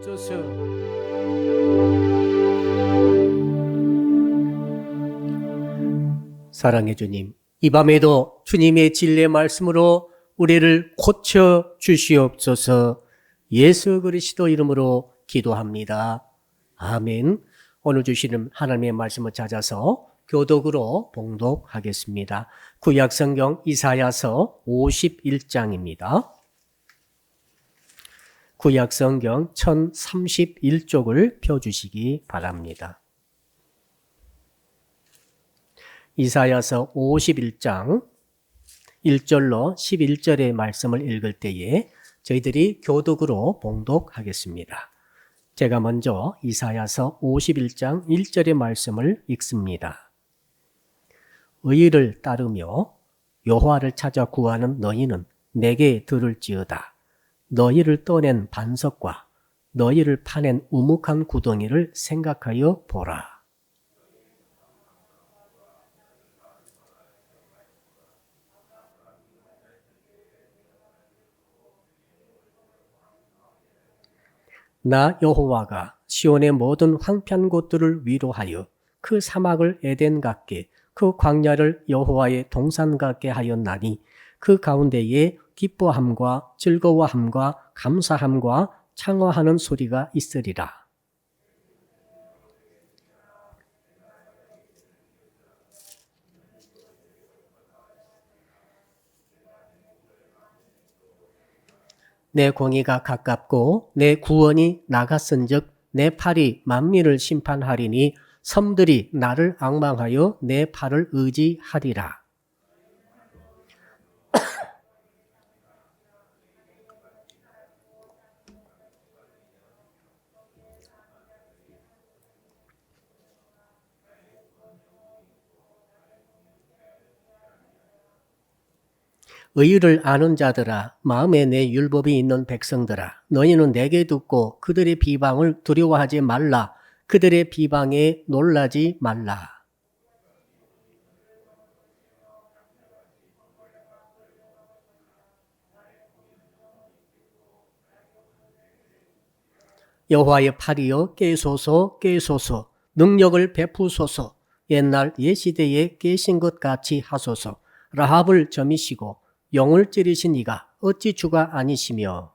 주시옵소서. 사랑해 주님, 이 밤에도 주님의 진리의 말씀으로 우리를 고쳐 주시옵소서. 예수 그리스도 이름으로 기도합니다. 아멘. 오늘 주시는 하나님의 말씀을 찾아서 교독으로 봉독하겠습니다. 구약성경 이사야서 51장입니다. 구약성경 1031쪽을 펴주시기 바랍니다. 이사야서 51장 1절로 11절의 말씀을 읽을 때에 저희들이 교독으로 봉독하겠습니다. 제가 먼저 이사야서 51장 1절의 말씀을 읽습니다. 의를 따르며 여호와를 찾아 구하는 너희는 내게 들을지어다. 너희를 떠낸 반석과 너희를 파낸 우묵한 구덩이를 생각하여 보라. 나 여호와가 시온의 모든 황폐한 곳들을 위로하여 그 사막을 에덴 같게 그 광야를 여호와의 동산 같게 하였나니 그 가운데에 기뻐함과 즐거워함과 감사함과 창화하는 소리가 있으리라. 내 공의가 가깝고 내 구원이 나갔은즉 내 팔이 만민을 심판하리니 섬들이 나를 앙망하여 내 팔을 의지하리라. 의를 아는 자들아, 마음에 내 율법이 있는 백성들아, 너희는 내게 듣고 그들의 비방을 두려워하지 말라. 그들의 비방에 놀라지 말라. 여호와의 팔이여 깨소서 깨소서, 능력을 베푸소서. 옛날 옛시대에 계신 것 같이 하소서. 라합을 점이시고 영을 찌르신 이가 어찌 주가 아니시며.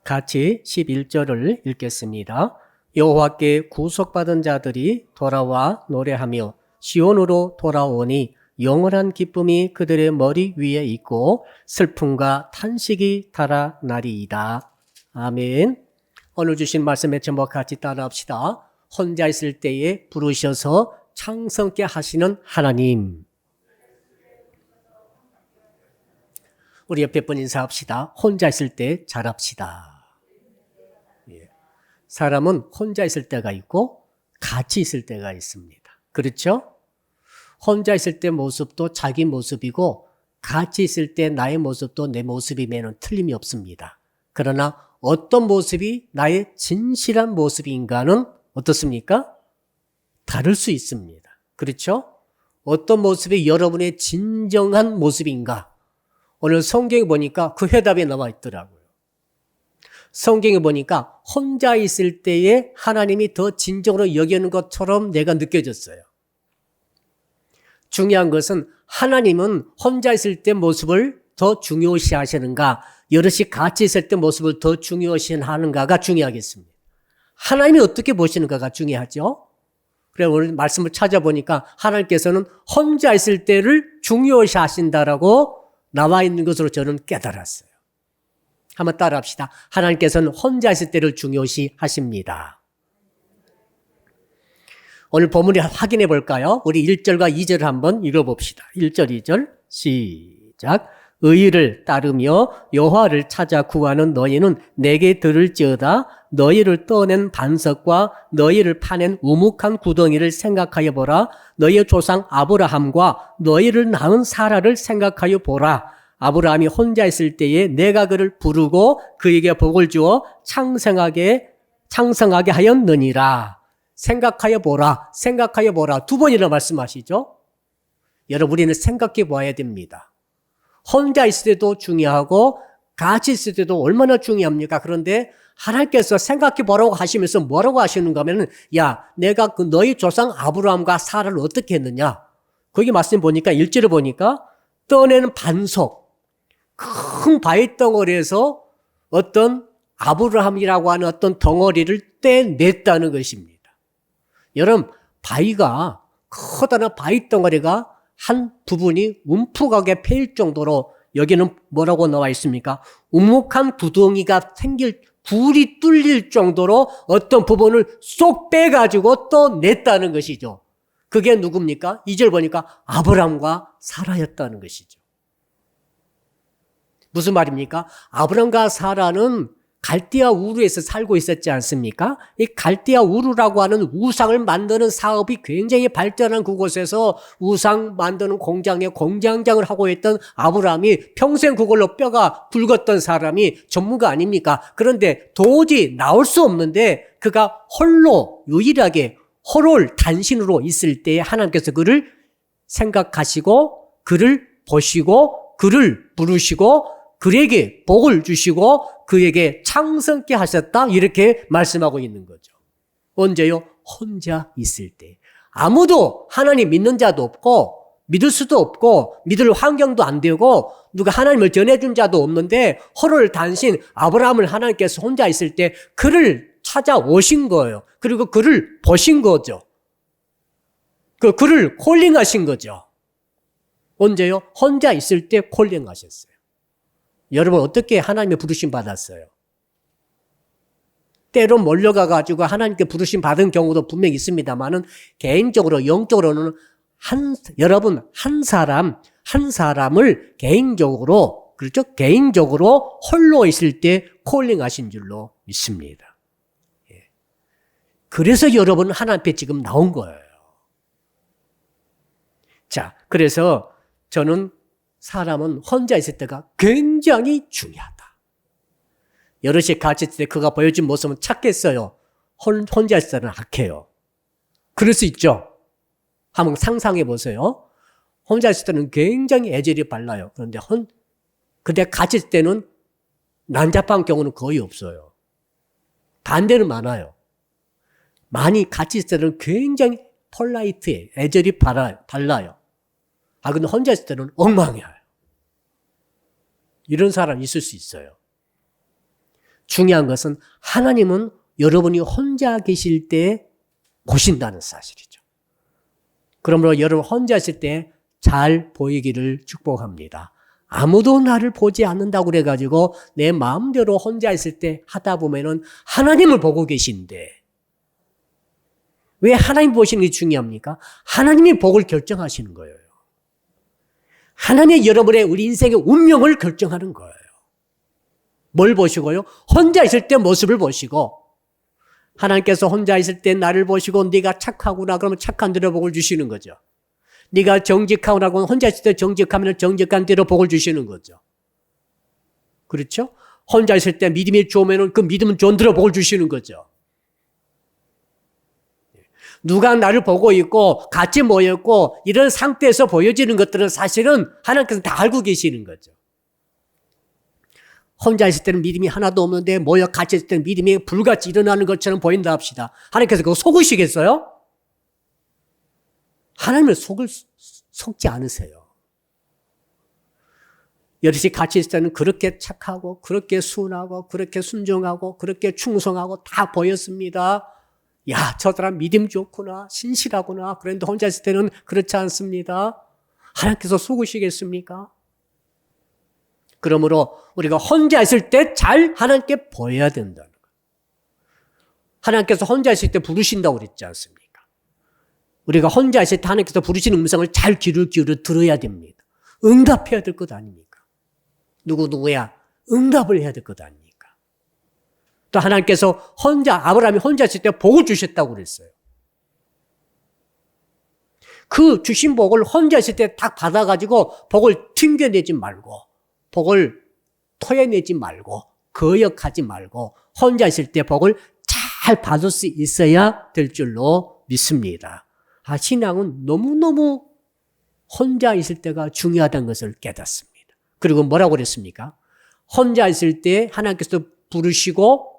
같이 11절을 읽겠습니다. 여호와께 구속받은 자들이 돌아와 노래하며 시온으로 돌아오니 영원한 기쁨이 그들의 머리 위에 있고 슬픔과 탄식이 달아나리이다. 아멘. 오늘 주신 말씀의 제목 같이 따라합시다. 혼자 있을 때에 부르셔서 창성케 하시는 하나님. 우리 옆에 분 인사합시다. 혼자 있을 때 잘합시다. 사람은 혼자 있을 때가 있고 같이 있을 때가 있습니다. 그렇죠? 혼자 있을 때 모습도 자기 모습이고 같이 있을 때 나의 모습도 내 모습임에는 틀림이 없습니다. 그러나 어떤 모습이 나의 진실한 모습인가는 어떻습니까? 다를 수 있습니다. 그렇죠? 어떤 모습이 여러분의 진정한 모습인가? 오늘 성경에 보니까 그 해답이 나와 있더라고요. 성경에 보니까 혼자 있을 때에 하나님이 더 진정으로 여기는 것처럼 내가 느껴졌어요. 중요한 것은 하나님은 혼자 있을 때 모습을 더 중요시 하시는가, 여럿이 같이 있을 때 모습을 더 중요시 하는가가 중요하겠습니다. 하나님이 어떻게 보시는가가 중요하죠. 그래 오늘 말씀을 찾아보니까 하나님께서는 혼자 있을 때를 중요시 하신다라고 나와 있는 것으로 저는 깨달았어요. 한번 따라합시다. 하나님께서는 혼자 있을 때를 중요시 하십니다. 오늘 본문을 확인해 볼까요? 우리 1절과 2절을 한번 읽어봅시다. 1절, 2절 시작. 의를 따르며 여호와를 찾아 구하는 너희는 내게 들을지어다. 너희를 떠낸 반석과 너희를 파낸 우묵한 구덩이를 생각하여 보라. 너희의 조상 아브라함과 너희를 낳은 사라를 생각하여 보라. 아브라함이 혼자 있을 때에 내가 그를 부르고 그에게 복을 주어 창성하게 하였느니라. 생각하여 보라. 두 번이나 말씀하시죠. 여러분, 우리는 생각해 봐야 됩니다. 혼자 있을 때도 중요하고 같이 있을 때도 얼마나 중요합니까? 그런데 하나님께서 생각해 보라고 하시면서 뭐라고 하시는가 하면은, 야, 내가 그 너희 조상 아브라함과 사라를 어떻게 했느냐? 거기 말씀 보니까 1절을 보니까 떠내는 반석, 큰 바위 덩어리에서 어떤 아브라함이라고 하는 어떤 덩어리를 떼냈다는 것입니다. 여러분, 바위가, 커다란 바위 덩어리가 한 부분이 움푹하게 패일 정도로 여기는 뭐라고 나와 있습니까? 우묵한 구덩이가 굴이 뚫릴 정도로 어떤 부분을 쏙 빼가지고 또 냈다는 것이죠. 그게 누굽니까? 2절 보니까 아브람과 사라였다는 것이죠. 무슨 말입니까? 아브람과 사라는 갈대아 우르에서 살고 있었지 않습니까? 이 갈대아 우르라고 하는 우상을 만드는 사업이 굉장히 발전한 그곳에서 우상 만드는 공장에 공장장을 하고 있던 아브라함이 평생 그걸로 뼈가 굵었던 사람이 전문가 아닙니까? 그런데 도저히 나올 수 없는데 그가 홀로 유일하게 홀 단신으로 있을 때 하나님께서 그를 생각하시고 그를 보시고 그를 부르시고 그에게 복을 주시고 그에게 창성케 하셨다, 이렇게 말씀하고 있는 거죠. 언제요? 혼자 있을 때. 아무도 하나님 믿는 자도 없고 믿을 수도 없고 믿을 환경도 안 되고 누가 하나님을 전해준 자도 없는데 홀을 단신 아브라함을 하나님께서 혼자 있을 때 그를 찾아오신 거예요. 그리고 그를 보신 거죠. 그를 콜링하신 거죠. 언제요? 혼자 있을 때 콜링하셨어요. 여러분, 어떻게 하나님의 부르심 받았어요? 때로 몰려가가지고 하나님께 부르심 받은 경우도 분명히 있습니다만은 개인적으로, 영적으로는 여러분, 한 사람을 개인적으로, 그렇죠? 개인적으로 홀로 있을 때 콜링하신 줄로 믿습니다. 그래서 여러분 하나님 앞에 지금 나온 거예요. 자, 그래서 저는 사람은 혼자 있을 때가 굉장히 중요하다. 여럿이 같이 있을 때 그가 보여준 모습은 착했어요. 혼자 있을 때는 악해요. 그럴 수 있죠. 한번 상상해 보세요. 혼자 있을 때는 굉장히 애절이 발라요. 근데 같이 있을 때는 난잡한 경우는 거의 없어요. 반대는 많아요. 많이 같이 있을 때는 굉장히 폴라이트해. 애절이 발라요. 근데 혼자 있을 때는 엉망이에요. 이런 사람이 있을 수 있어요. 중요한 것은 하나님은 여러분이 혼자 계실 때 보신다는 사실이죠. 그러므로 여러분 혼자 있을 때 잘 보이기를 축복합니다. 아무도 나를 보지 않는다고 그래가지고 내 마음대로 혼자 있을 때 하다 보면은 하나님을 보고 계신데, 왜 하나님 보시는 게 중요합니까? 하나님이 복을 결정하시는 거예요. 하나님이 여러분의 우리 인생의 운명을 결정하는 거예요. 뭘 보시고요? 혼자 있을 때 모습을 보시고, 하나님께서 혼자 있을 때 나를 보시고 네가 착하구나 그러면 착한 대로 복을 주시는 거죠. 네가 정직하구나 혼자 있을 때 정직하면 정직한 대로 복을 주시는 거죠. 그렇죠? 혼자 있을 때 믿음이 좋으면 그 믿음은 좋은 대로 복을 주시는 거죠. 누가 나를 보고 있고 같이 모였고 이런 상태에서 보여지는 것들은 사실은 하나님께서 다 알고 계시는 거죠. 혼자 있을 때는 믿음이 하나도 없는데 모여 같이 있을 때는 믿음이 불같이 일어나는 것처럼 보인다 합시다. 하나님께서 그거 속으시겠어요? 하나님을 속지 않으세요. 여럿이 같이 있을 때는 그렇게 착하고 그렇게 순하고 그렇게 순종하고 그렇게 충성하고 다 보였습니다. 야, 저 사람 믿음 좋구나, 신실하구나. 그런데 혼자 있을 때는 그렇지 않습니다. 하나님께서 속으시겠습니까? 그러므로 우리가 혼자 있을 때 잘 하나님께 보여야 된다는 거예요. 하나님께서 혼자 있을 때 부르신다고 그랬지 않습니까? 우리가 혼자 있을 때 하나님께서 부르시는 음성을 잘 귀를 기울여 들어야 됩니다. 응답해야 될 것 아닙니까? 누구야? 응답을 해야 될 것 아닙니까? 또 하나님께서 아브라함이 혼자 있을 때 복을 주셨다고 그랬어요. 그 주신 복을 혼자 있을 때 딱 받아가지고 복을 튕겨내지 말고, 복을 토해내지 말고, 거역하지 말고, 혼자 있을 때 복을 잘 받을 수 있어야 될 줄로 믿습니다. 신앙은 너무너무 혼자 있을 때가 중요하다는 것을 깨닫습니다. 그리고 뭐라고 그랬습니까? 혼자 있을 때 하나님께서 부르시고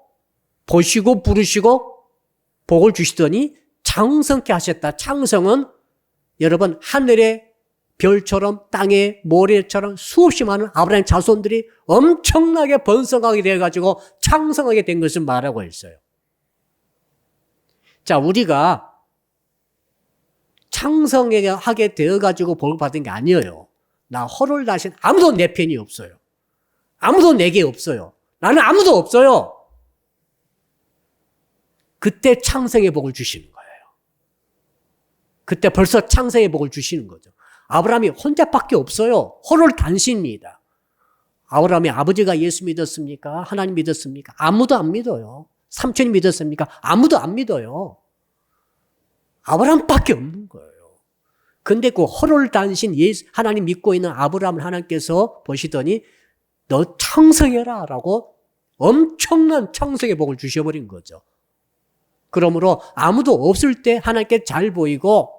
보시고 부르시고 복을 주시더니 창성케 하셨다. 창성은 여러분 하늘의 별처럼 땅의 모래처럼 수없이 많은 아브라함 자손들이 엄청나게 번성하게 되어가지고 창성하게 된 것을 말하고 있어요. 자, 우리가 창성하게 되어가지고 복을 받은 게 아니에요. 나 허를 다신 아무도 내 편이 없어요. 아무도 내게 없어요. 나는 아무도 없어요. 그때 창성의 복을 주시는 거예요. 그때 벌써 창성의 복을 주시는 거죠. 아브라함이 혼자밖에 없어요. 허를 단신입니다. 아브라함의 아버지가 예수 믿었습니까? 하나님 믿었습니까? 아무도 안 믿어요. 삼촌이 믿었습니까? 아무도 안 믿어요. 아브라함밖에 없는 거예요. 근데 그 허를 단신 하나님 믿고 있는 아브라함을 하나님께서 보시더니 너 창성해라 라고 엄청난 창성의 복을 주셔버린 거죠. 그러므로 아무도 없을 때 하나님께 잘 보이고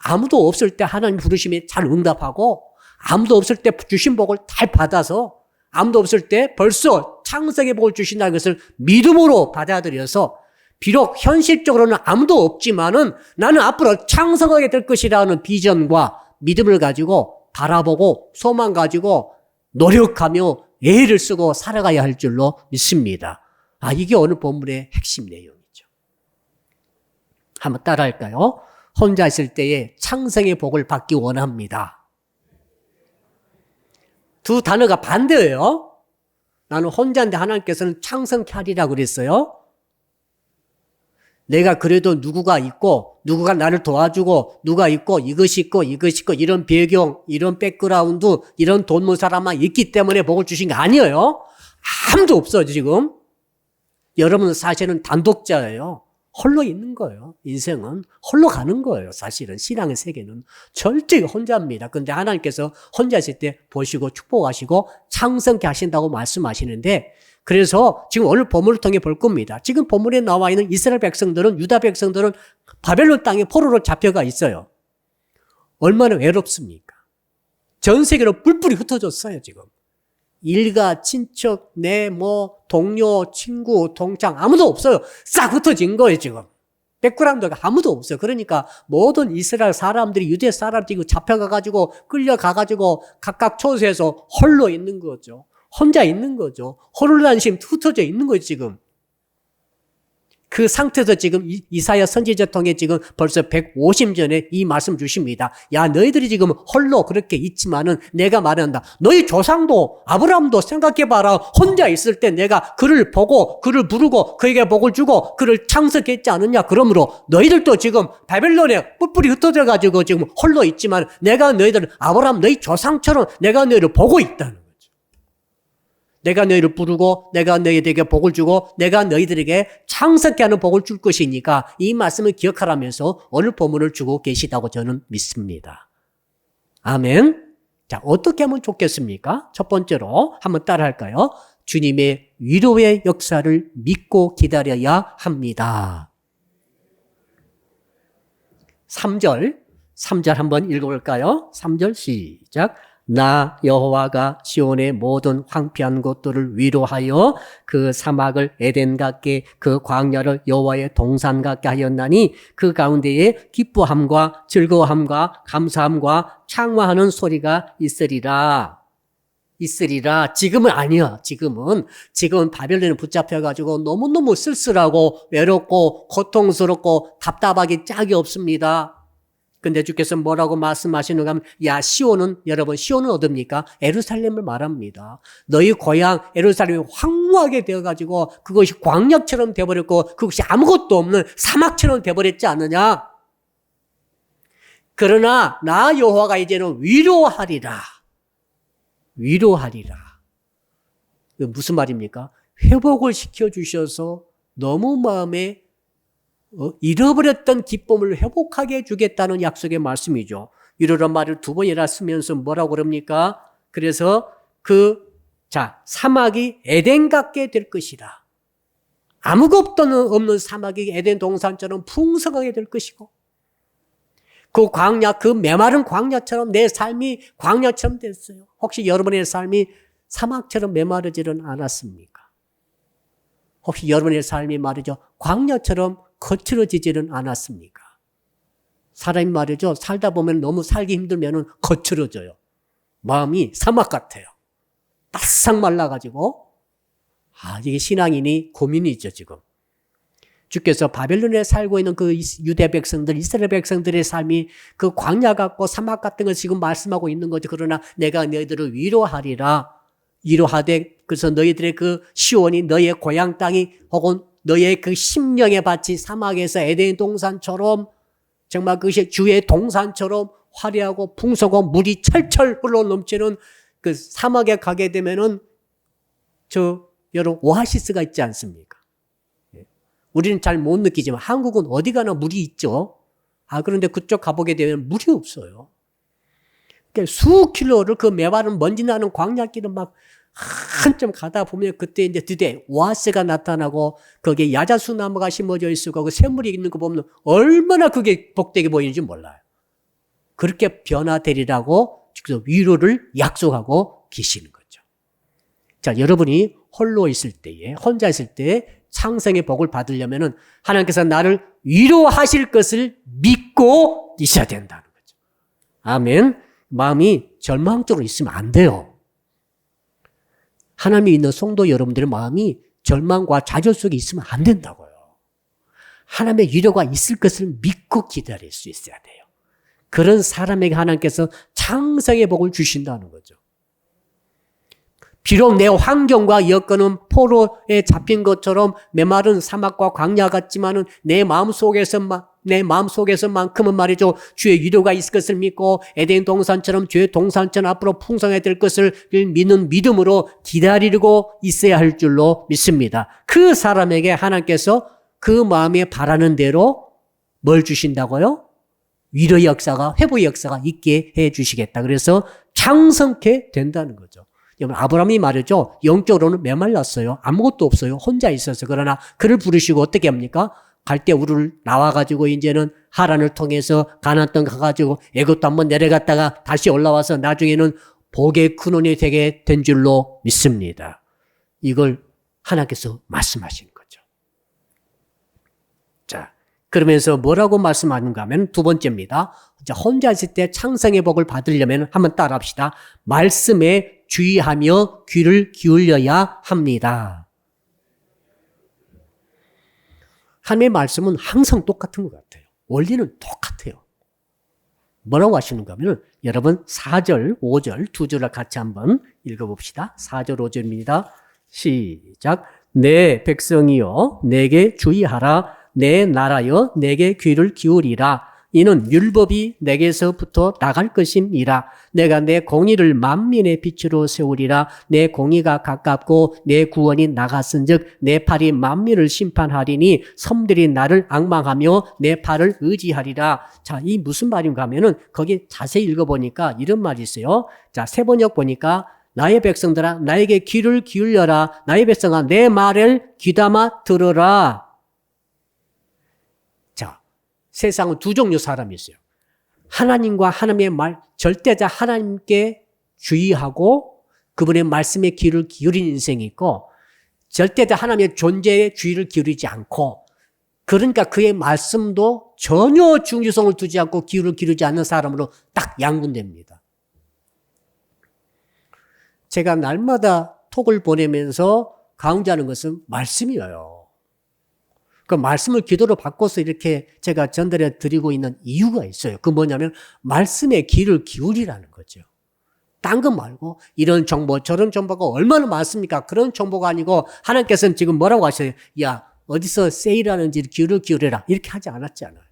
아무도 없을 때 하나님 부르심에 잘 응답하고 아무도 없을 때 주신 복을 잘 받아서 아무도 없을 때 벌써 창성의 복을 주신다는 것을 믿음으로 받아들여서 비록 현실적으로는 아무도 없지만은 나는 앞으로 창성하게 될 것이라는 비전과 믿음을 가지고 바라보고 소망 가지고 노력하며 애를 쓰고 살아가야 할 줄로 믿습니다. 이게 오늘 본문의 핵심 내용이죠. 한번 따라할까요? 혼자 있을 때에 창성의 복을 받기 원합니다. 두 단어가 반대예요. 나는 혼자인데 하나님께서는 창성케 하리라고 그랬어요. 내가 그래도 누구가 있고 누구가 나를 도와주고 누가 있고 이것이 있고 이런 배경, 이런 백그라운드, 이런 돈모 사람만 있기 때문에 복을 주신 게 아니에요. 아무도 없어요 지금. 여러분은 사실은 단독자예요. 홀로 있는 거예요. 인생은 홀로 가는 거예요. 사실은 신앙의 세계는 절대 혼자입니다. 그런데 하나님께서 혼자 있을 때 보시고 축복하시고 창성케 하신다고 말씀하시는데 그래서 지금 오늘 본문을 통해 볼 겁니다. 지금 본문에 나와 있는 이스라엘 백성들은 유다 백성들은 바벨론 땅에 포로로 잡혀가 있어요. 얼마나 외롭습니까? 전 세계로 뿔뿔이 흩어졌어요 지금. 일가, 친척, 내 동료, 친구, 동창 아무도 없어요. 싹 흩어진 거예요 지금. 백그라운드가 아무도 없어요. 그러니까 모든 이스라엘 사람들이 유대 사람들이 잡혀가가지고 끌려가가지고 각각 처소에서 홀로 있는 거죠. 혼자 있는 거죠. 혼란심 흩어져 있는 거예요 지금. 그 상태에서 지금 이사야 선지자 통해 지금 벌써 150년에 이 말씀 주십니다. 야, 너희들이 지금 홀로 그렇게 있지만은 내가 말한다. 너희 조상도 아브라함도 생각해봐라. 혼자 있을 때 내가 그를 보고 그를 부르고 그에게 복을 주고 그를 창석했지 않느냐. 그러므로 너희들도 지금 바벨론에 뿔뿔이 흩어져가지고 지금 홀로 있지만 내가 너희들 아브라함 너희 조상처럼 내가 너희를 보고 있다는 거죠. 내가 너희를 부르고 내가 너희들에게 복을 주고 내가 너희들에게 창석케 하는 복을 줄 것이니까 이 말씀을 기억하라면서 오늘 본문을 주고 계시다고 저는 믿습니다. 아멘. 자, 어떻게 하면 좋겠습니까? 첫 번째로 한번 따라할까요? 주님의 위로의 역사를 믿고 기다려야 합니다. 3절 한번 읽어볼까요? 3절 시작. 나 여호와가 시온의 모든 황폐한 곳들을 위로하여 그 사막을 에덴 같게 그 광야를 여호와의 동산 같게 하였나니 그 가운데에 기뻐함과 즐거움과 감사함과 창화하는 소리가 있으리라. 지금은 아니야. 지금은 바벨론에 붙잡혀가지고 너무너무 쓸쓸하고 외롭고 고통스럽고 답답하기 짝이 없습니다. 근데 주께서 뭐라고 말씀하시는가 하면 여러분 시온은 어딥니까? 예루살렘을 말합니다. 너희 고향 예루살렘이 황무하게 되어가지고 그것이 광야처럼 되어버렸고 그것이 아무것도 없는 사막처럼 되어버렸지 않느냐? 그러나 나 여호와가 이제는 위로하리라. 무슨 말입니까? 회복을 시켜주셔서 너무 마음에 잃어버렸던 기쁨을 회복하게 해주겠다는 약속의 말씀이죠. 이런 말을 두 번이나 쓰면서 뭐라고 그럽니까? 그래서 사막이 에덴 같게 될 것이라. 아무것도 없는 사막이 에덴 동산처럼 풍성하게 될 것이고 그 광야, 그 메마른 광야처럼 내 삶이 광야처럼 됐어요. 혹시 여러분의 삶이 사막처럼 메마르지는 않았습니까? 혹시 여러분의 삶이 말이죠, 광야처럼 거칠어지지는 않았습니까? 사람이 말이죠, 살다 보면 너무 살기 힘들면 거칠어져요. 마음이 사막 같아요. 바싹 말라가지고. 이게 신앙인이 고민이죠, 지금. 주께서 바벨론에 살고 있는 그 유대 백성들, 이스라엘 백성들의 삶이 그 광야 같고 사막 같은 걸 지금 말씀하고 있는 거죠. 그러나 내가 너희들을 위로하리라. 위로하되, 그래서 너희들의 그 시온이 너희의 고향 땅이 혹은 너희의 그 심령의 밭이 사막에서 에덴 동산처럼 정말 그것이 주의 동산처럼 화려하고 풍성하고 물이 철철 흘러 넘치는 그 사막에 가게 되면은 여러분 오아시스가 있지 않습니까? 우리는 잘 못 느끼지만 한국은 어디 가나 물이 있죠. 그런데 그쪽 가보게 되면 물이 없어요. 그러니까 수 킬로를 그 메마른 먼지 나는 광야길을 막 한참 가다 보면 그때 이제 드디어 오아시스가 나타나고 거기에 야자수 나무가 심어져 있고 그 샘물이 있는 거 보면 얼마나 그게 복되게 보이는지 몰라요. 그렇게 변화되리라고 직접 위로를 약속하고 계시는 거죠. 자, 여러분이 홀로 있을 때에, 혼자 있을 때에 창성의 복을 받으려면은 하나님께서 나를 위로하실 것을 믿고 있어야 된다는 거죠. 아멘. 마음이 절망적으로 있으면 안 돼요. 하나님이 있는 성도 여러분들의 마음이 절망과 좌절 속에 있으면 안 된다고요. 하나님의 위로가 있을 것을 믿고 기다릴 수 있어야 돼요. 그런 사람에게 하나님께서 창성의 복을 주신다는 거죠. 비록 내 환경과 여건은 포로에 잡힌 것처럼 메마른 사막과 광야 같지만은 내 마음속에서만큼은 말이죠, 주의 위로가 있을 것을 믿고 에덴 동산처럼 주의 동산처럼 앞으로 풍성해질 것을 믿는 믿음으로 기다리고 있어야 할 줄로 믿습니다. 그 사람에게 하나님께서 그 마음에 바라는 대로 뭘 주신다고요? 위로의 역사가, 회복의 역사가 있게 해 주시겠다. 그래서 창성케 된다는 거죠. 아브라함이 말이죠, 영적으로는 메말랐어요. 아무것도 없어요. 혼자 있어서. 그러나 그를 부르시고 어떻게 합니까? 갈대 우르를 나와가지고 이제는 하란을 통해서 가나안 땅 가가지고 애굽도 한번 내려갔다가 다시 올라와서 나중에는 복의 근원이 되게 된 줄로 믿습니다. 이걸 하나님께서 말씀하신 거죠. 자, 그러면서 뭐라고 말씀하는가 하면 두 번째입니다. 혼자 있을 때 창성의 복을 받으려면 한번 따라 합시다. 말씀에 주의하며 귀를 기울여야 합니다. 하나님의 말씀은 항상 똑같은 것 같아요. 원리는 똑같아요. 뭐라고 하시는가 하면 여러분 4절, 5절 두 줄을 같이 한번 읽어봅시다. 4절, 5절입니다. 시작. 내 백성이여 내게 주의하라. 내 나라여 내게 귀를 기울이라. 이는 율법이 내게서부터 나갈 것임이라. 내가 내 공의를 만민의 빛으로 세우리라. 내 공의가 가깝고 내 구원이 나갔은즉 내 팔이 만민을 심판하리니 섬들이 나를 앙망하며 내 팔을 의지하리라. 자, 이 무슨 말인가 하면은 거기 자세히 읽어보니까 이런 말이 있어요. 자, 세번역 보니까 나의 백성들아 나에게 귀를 기울여라. 나의 백성아 내 말을 귀담아 들어라. 세상은 두 종류 사람이 있어요. 하나님과 하나님의 말, 절대자 하나님께 주의하고 그분의 말씀에 귀를 기울이는 인생이 있고, 절대자 하나님의 존재에 주의를 기울이지 않고, 그러니까 그의 말씀도 전혀 중요성을 두지 않고 귀를 기울이지 않는 사람으로 딱 양분됩니다. 제가 날마다 톡을 보내면서 강조하는 것은 말씀이에요. 그 말씀을 기도로 바꿔서 이렇게 제가 전달해 드리고 있는 이유가 있어요. 그 뭐냐면 말씀에 귀를 기울이라는 거죠. 딴 거 말고 이런 정보 저런 정보가 얼마나 많습니까? 그런 정보가 아니고 하나님께서는 지금 뭐라고 하셔요? 야 어디서 세일하는지 귀를 기울여라. 이렇게 하지 않았잖아요.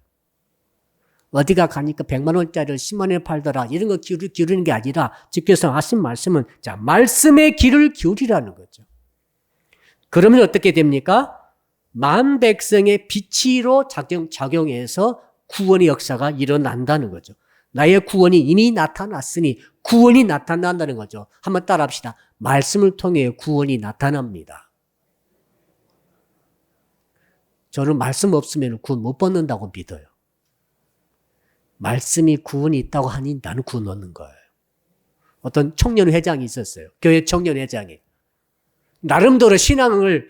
어디가 가니까 100만 원짜리를 10만 원에 팔더라. 이런 거 기울이는 게 아니라 주께서 하신 말씀은 자 말씀에 귀를 기울이라는 거죠. 그러면 어떻게 됩니까? 만 백성의 빛으로 작용해서 구원의 역사가 일어난다는 거죠. 나의 구원이 이미 나타났으니 구원이 나타난다는 거죠. 한번 따라 합시다. 말씀을 통해 구원이 나타납니다. 저는 말씀 없으면 구원 못 받는다고 믿어요. 말씀이 구원이 있다고 하니 나는 구원 얻는 거예요. 어떤 청년회장이 있었어요. 교회 청년회장이. 나름대로 신앙을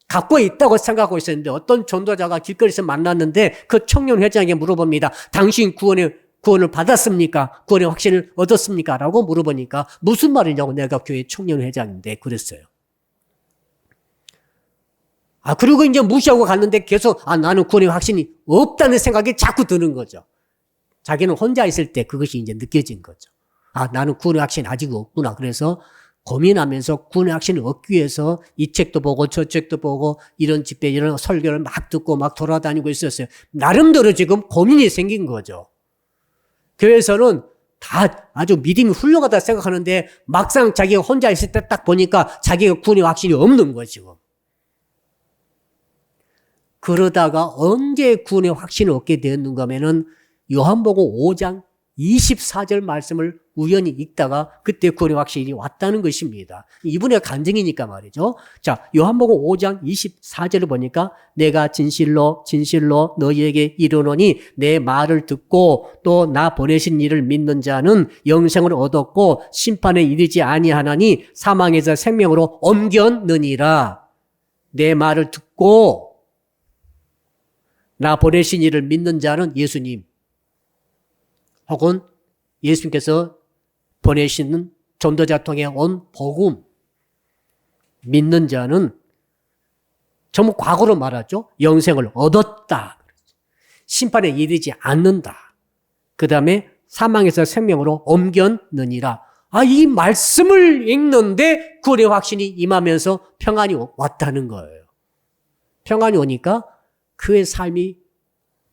갖고 있다고 생각하고 있었는데 어떤 전도자가 길거리에서 만났는데 그 청년회장에게 물어봅니다. 당신 구원을 받았습니까? 구원의 확신을 얻었습니까? 라고 물어보니까 무슨 말이냐고 내가 교회 청년회장인데 그랬어요. 그리고 이제 무시하고 갔는데 계속 나는 구원의 확신이 없다는 생각이 자꾸 드는 거죠. 자기는 혼자 있을 때 그것이 이제 느껴진 거죠. 나는 구원의 확신이 아직 없구나. 그래서 고민하면서 구원의 확신을 얻기 위해서 이 책도 보고 저 책도 보고 이런 집회 이런 설교를 막 듣고 막 돌아다니고 있었어요. 나름대로 지금 고민이 생긴 거죠. 교회에서는 다 아주 믿음이 훌륭하다 생각하는데 막상 자기가 혼자 있을 때 딱 보니까 자기가 구원의 확신이 없는 거죠. 지금. 그러다가 언제 구원의 확신을 얻게 되었는가 하면은 요한복음 5장 24절 말씀을 우연히 읽다가 그때 구원의 확신이 왔다는 것입니다. 이분의 간증이니까 말이죠. 자, 요한복음 5장 24절을 보니까 내가 진실로 진실로 너희에게 이르노니 내 말을 듣고 또 나 보내신 이를 믿는 자는 영생을 얻었고 심판에 이르지 아니하나니 사망에서 생명으로 옮겼느니라. 내 말을 듣고 나 보내신 이를 믿는 자는 예수님 혹은 예수님께서 보내시는 전도자 통해 온 복음 믿는 자는 전부 과거로 말하죠. 영생을 얻었다. 심판에 이르지 않는다. 그 다음에 사망에서 생명으로 옮겼느니라. 이 말씀을 읽는데 구원의 확신이 임하면서 평안이 왔다는 거예요. 평안이 오니까 그의 삶이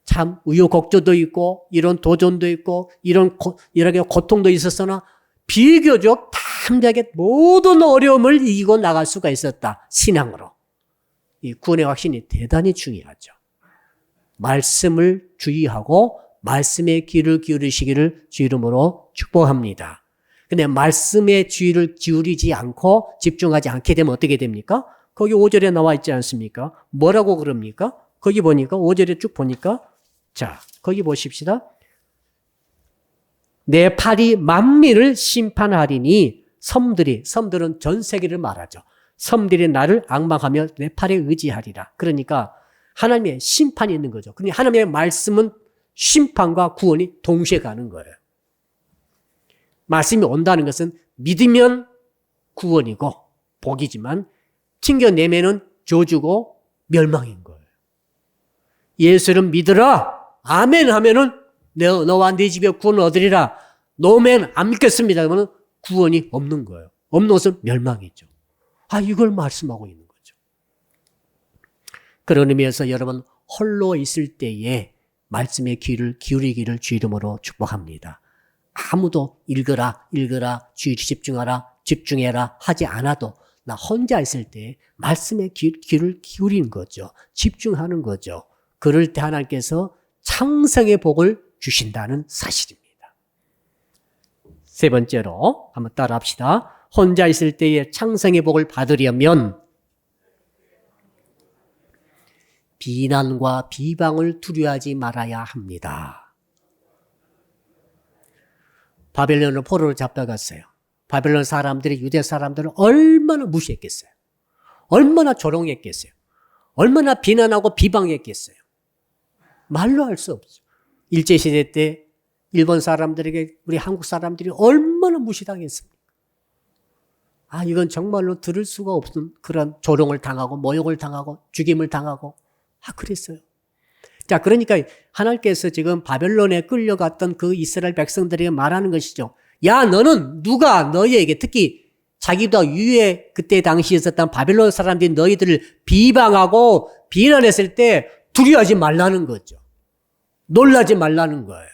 참 우여곡절도 있고 이런 도전도 있고 이런 여러 개의 고통도 있었으나 비교적 담대하게 모든 어려움을 이기고 나갈 수가 있었다. 신앙으로. 이 구원의 확신이 대단히 중요하죠. 말씀을 주의하고 말씀의 귀를 기울이시기를 주 이름으로 축복합니다. 근데 말씀의 주의를 기울이지 않고 집중하지 않게 되면 어떻게 됩니까? 거기 5절에 나와 있지 않습니까? 뭐라고 그럽니까? 거기 보니까 5절에 쭉 보니까 자, 거기 보십시다. 내 팔이 만민을 심판하리니 섬들은 전 세계를 말하죠. 섬들이 나를 앙망하며 내 팔에 의지하리라. 그러니까 하나님의 심판이 있는 거죠. 그러니 하나님의 말씀은 심판과 구원이 동시에 가는 거예요. 말씀이 온다는 것은 믿으면 구원이고 복이지만 튕겨내면은 저주고 멸망인 거예요. 예수를 믿으라. 아멘 하면은 너와 네 집에 구원을 얻으리라. 노멘 안 믿겠습니다. 그러면 구원이 없는 거예요. 없는 것은 멸망이죠. 이걸 말씀하고 있는 거죠. 그런 의미에서 여러분 홀로 있을 때에 말씀의 귀를 기울이기를 주 이름으로 축복합니다. 아무도 읽어라 주의 집중하라 집중해라 하지 않아도 나 혼자 있을 때 말씀의 귀를 기울이는 거죠. 집중하는 거죠. 그럴 때 하나님께서 창성의 복을 주신다는 사실입니다. 세 번째로 한번 따라 합시다. 혼자 있을 때에 창성의 복을 받으려면 비난과 비방을 두려워하지 말아야 합니다. 바벨론으로 포로로 잡혀갔어요. 바벨론 사람들이 유대 사람들을 얼마나 무시했겠어요. 얼마나 조롱했겠어요. 얼마나 비난하고 비방했겠어요. 말로 할 수 없죠. 일제시대 때 일본 사람들에게 우리 한국 사람들이 얼마나 무시당했습니까? 이건 정말로 들을 수가 없는 그런 조롱을 당하고 모욕을 당하고 죽임을 당하고 그랬어요. 자, 그러니까 하나님께서 지금 바벨론에 끌려갔던 그 이스라엘 백성들에게 말하는 것이죠. 야, 너는 누가 너희에게 특히 자기보다 위에 그때 당시에 있었던 바벨론 사람들이 너희들을 비방하고 비난했을 때 두려워하지 말라는 거죠. 놀라지 말라는 거예요.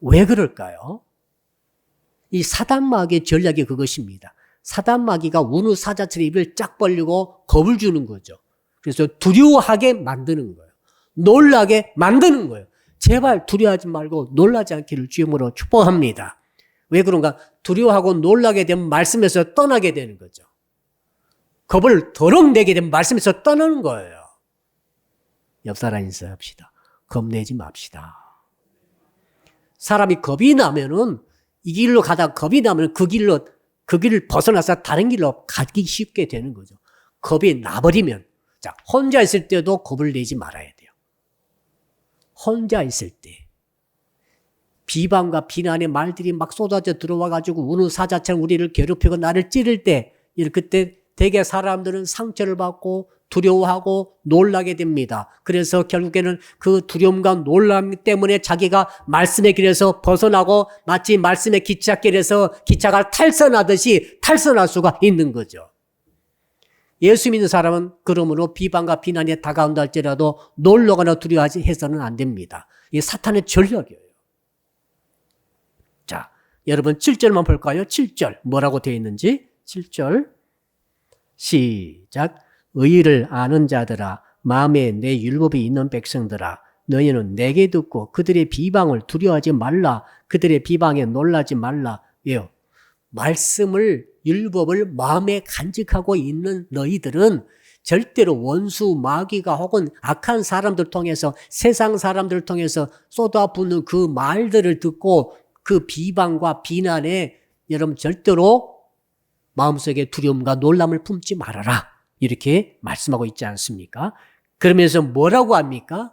왜 그럴까요? 이 사단마귀의 전략이 그것입니다. 사단마귀가 우는 사자처럼 입을 쫙 벌리고 겁을 주는 거죠. 그래서 두려워하게 만드는 거예요. 놀라게 만드는 거예요. 제발 두려워하지 말고 놀라지 않기를 주님으로 축복합니다. 왜 그런가? 두려워하고 놀라게 되면 말씀에서 떠나게 되는 거죠. 겁을 더럭 내게 되면 말씀에서 떠나는 거예요. 옆 사람 인사합시다. 겁내지 맙시다. 사람이 겁이 나면은 이 길로 가다가 겁이 나면 그 길을 벗어나서 다른 길로 가기 쉽게 되는 거죠. 겁이 나버리면, 자, 혼자 있을 때도 겁을 내지 말아야 돼요. 혼자 있을 때. 비방과 비난의 말들이 막 쏟아져 들어와가지고 우는 사자처럼 우리를 괴롭히고 나를 찌를 때, 그때 대개 사람들은 상처를 받고 두려워하고 놀라게 됩니다. 그래서 결국에는 그 두려움과 놀람 때문에 자기가 말씀의 길에서 벗어나고 마치 말씀의 기찻길에서 기차가 탈선하듯이 탈선할 수가 있는 거죠. 예수 믿는 사람은 그러므로 비방과 비난이 다가온다 할지라도 놀라거나 두려워해서는 안 됩니다. 이게 사탄의 전략이에요. 자, 여러분 7절만 볼까요? 7절 뭐라고 되어 있는지 7절 시작. 의의를 아는 자들아, 마음에 내 율법이 있는 백성들아, 너희는 내게 듣고 그들의 비방을 두려워하지 말라. 그들의 비방에 놀라지 말라. 왜요? 말씀을, 율법을 마음에 간직하고 있는 너희들은 절대로 원수, 마귀가 혹은 악한 사람들 통해서, 세상 사람들을 통해서 쏟아붓는 그 말들을 듣고 그 비방과 비난에 여러분 절대로 마음속에 두려움과 놀람을 품지 말아라. 이렇게 말씀하고 있지 않습니까? 그러면서 뭐라고 합니까?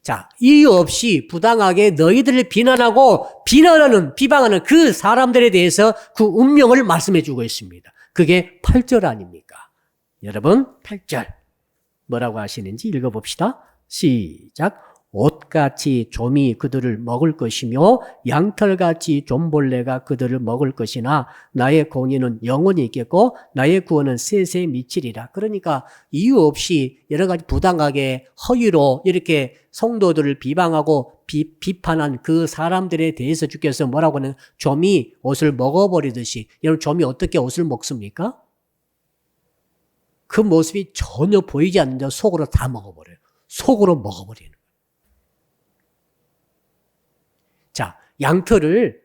자, 이유 없이 부당하게 너희들을 비방하는 그 사람들에 대해서 그 운명을 말씀해 주고 있습니다. 그게 8절 아닙니까? 여러분, 8절. 뭐라고 하시는지 읽어봅시다. 시작. 옷같이 좀이 그들을 먹을 것이며 양털같이 좀벌레가 그들을 먹을 것이나 나의 공의는 영원히 있겠고 나의 구원은 세세에 미치리라. 그러니까 이유 없이 여러 가지 부당하게 허위로 이렇게 성도들을 비방하고 비판한 그 사람들에 대해서 주께서 뭐라고 하는 좀이 옷을 먹어버리듯이. 여러분 좀이 어떻게 옷을 먹습니까? 그 모습이 전혀 보이지 않는데 속으로 다 먹어버려요. 속으로 먹어버리는. 자, 양털을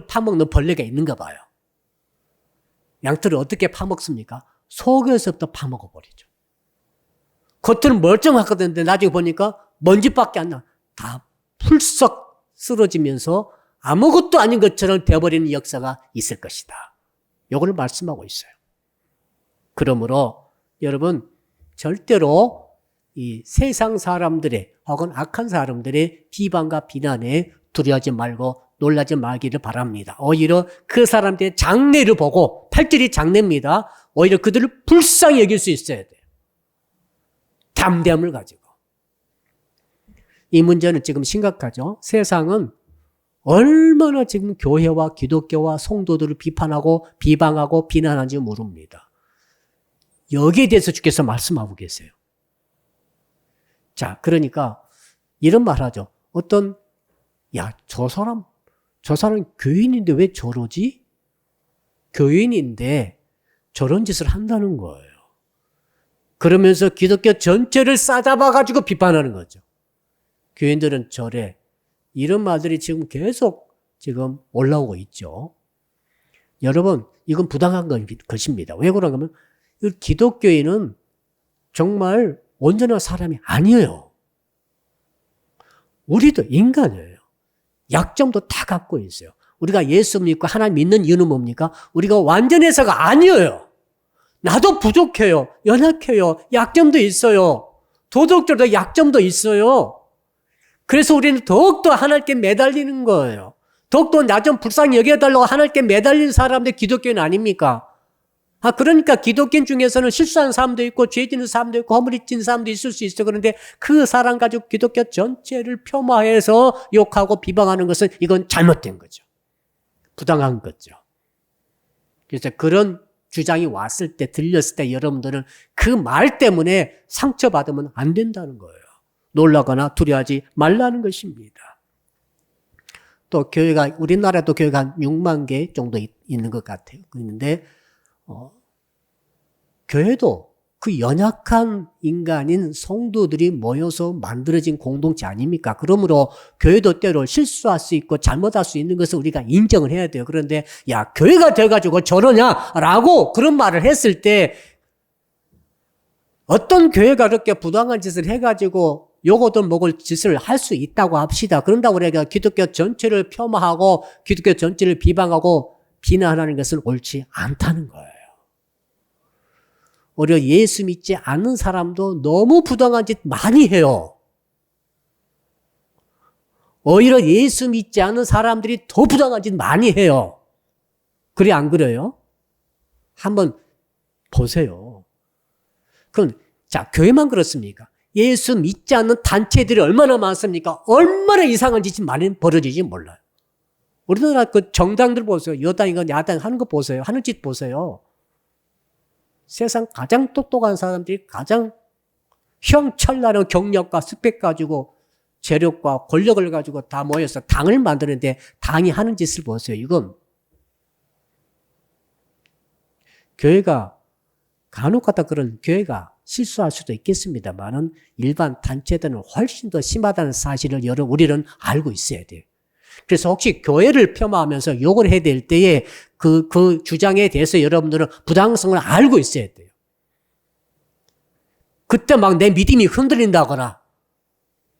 파먹는 벌레가 있는가 봐요. 양털을 어떻게 파먹습니까? 속에서부터 파먹어버리죠. 겉은 멀쩡하거든요. 나중에 보니까 먼지밖에 안 나. 다 풀썩 쓰러지면서 아무것도 아닌 것처럼 되어버리는 역사가 있을 것이다. 이걸 말씀하고 있어요. 그러므로 여러분 절대로 이 세상 사람들의 혹은 악한 사람들의 비방과 비난에 두려워하지 말고 놀라지 말기를 바랍니다. 오히려 그 사람들의 장래를 보고, 8절이 장래입니다. 오히려 그들을 불쌍히 여길 수 있어야 돼요. 담대함을 가지고. 이 문제는 지금 심각하죠. 세상은 얼마나 지금 교회와 기독교와 성도들을 비판하고 비방하고 비난하는지 모릅니다. 여기에 대해서 주께서 말씀하고 계세요. 자, 그러니까 이런 말 하죠. 야, 저 사람 교인인데 왜 저러지? 교인인데 저런 짓을 한다는 거예요. 그러면서 기독교 전체를 싸잡아가지고 비판하는 거죠. 교인들은 저래. 이런 말들이 지금 계속 지금 올라오고 있죠. 여러분, 이건 부당한 것입니다. 왜 그런가 하면 기독교인은 정말 온전한 사람이 아니에요. 우리도 인간이에요. 약점도 다 갖고 있어요. 우리가 예수 믿고 하나님 믿는 이유는 뭡니까? 우리가 완전해서가 아니에요. 나도 부족해요. 연약해요. 약점도 있어요. 도덕적으로 약점도 있어요. 그래서 우리는 더욱더 하나님께 매달리는 거예요. 더욱더 나 좀 불쌍히 여겨달라고 하나님께 매달리는 사람들 기독교인 아닙니까? 그러니까 기독교인 중에서는 실수하는 사람도 있고 죄 짓는 사람도 있고 허물이 찐 사람도 있을 수 있어요. 그런데 그 사람 가지고 기독교 전체를 폄하해서 욕하고 비방하는 것은 이건 잘못된 거죠. 부당한 거죠. 그래서 그런 주장이 왔을 때, 들렸을 때 여러분들은 그 말 때문에 상처받으면 안 된다는 거예요. 놀라거나 두려워하지 말라는 것입니다. 또 교회가, 우리나라도 교회가 한 6만 개 정도 있는 것 같아요. 그런데 교회도 그 연약한 인간인 성도들이 모여서 만들어진 공동체 아닙니까? 그러므로 교회도 때로 실수할 수 있고 잘못할 수 있는 것을 우리가 인정을 해야 돼요. 그런데 야, 교회가 돼가지고 저러냐라고 그런 말을 했을 때 어떤 교회가 그렇게 부당한 짓을 해가지고 요거도 먹을 짓을 할 수 있다고 합시다. 그런다고 우리가 기독교 전체를 폄하하고 기독교 전체를 비방하고 비난하는 것은 옳지 않다는 거예요. 오히려 예수 믿지 않는 사람도 너무 부당한 짓 많이 해요. 오히려 예수 믿지 않는 사람들이 더 부당한 짓 많이 해요. 그래 안 그래요? 한번 보세요. 그럼 자, 교회만 그렇습니까? 예수 믿지 않는 단체들이 얼마나 많습니까? 얼마나 이상한 짓이 많이 벌어지지 몰라요. 우리나라 그 정당들 보세요. 여당이건 야당 하는 거 보세요. 하는 짓 보세요. 세상 가장 똑똑한 사람들이 가장 형철나는 경력과 스펙 가지고 재력과 권력을 가지고 다 모여서 당을 만드는데 당이 하는 짓을 보세요. 이건 교회가 간혹가다 그런 교회가 실수할 수도 있겠습니다만은 일반 단체들은 훨씬 더 심하다는 사실을 우리는 알고 있어야 돼요. 그래서 혹시 교회를 폄하하면서 욕을 해야 될 때에 그 주장에 대해서 여러분들은 부당성을 알고 있어야 돼요. 그때 막 내 믿음이 흔들린다거나